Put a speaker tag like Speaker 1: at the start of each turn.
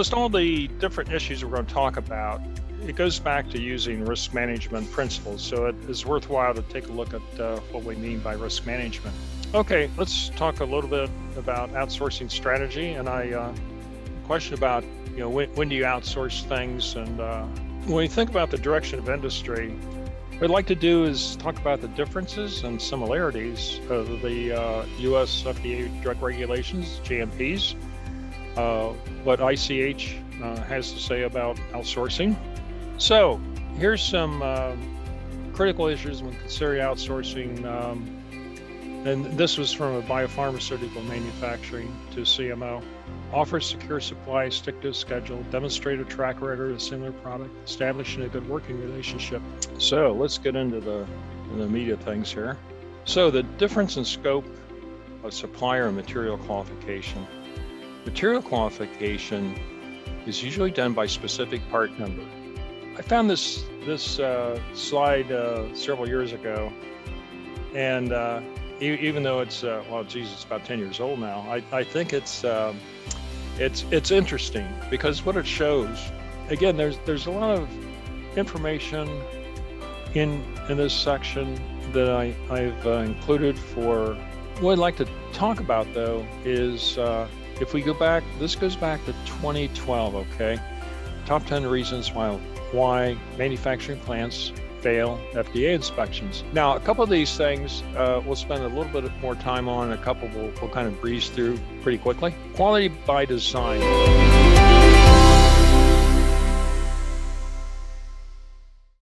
Speaker 1: almost all the different issues we're going to talk about, it goes back to using risk management principles. So it is worthwhile to take a look at what we mean by risk management. Okay, let's talk a little bit about outsourcing strategy. And question about, when do you outsource things? And when you think about the direction of industry, what I'd like to do is talk about the differences and similarities of the US FDA drug regulations, GMPs, what ICH has to say about outsourcing. So here's some critical issues when considering outsourcing. And this was from a biopharmaceutical manufacturing to CMO. Offer secure supply, stick to a schedule, demonstrate a track record of a similar product, establishing a good working relationship. So let's get into the meat of things here. So the difference in scope of supplier and material qualification. Material qualification is usually done by specific part number. I found this slide several years ago, and even though it's it's about 10 years old now, I think it's interesting because what it shows, again, there's a lot of information in this section that I've included for. What I'd like to talk about though is if we go back, this goes back to 2012, okay? Top 10 reasons why manufacturing plants fail FDA inspections. Now, a couple of these things we'll spend a little bit more time on, a couple we'll kind of breeze through pretty quickly. Quality by design.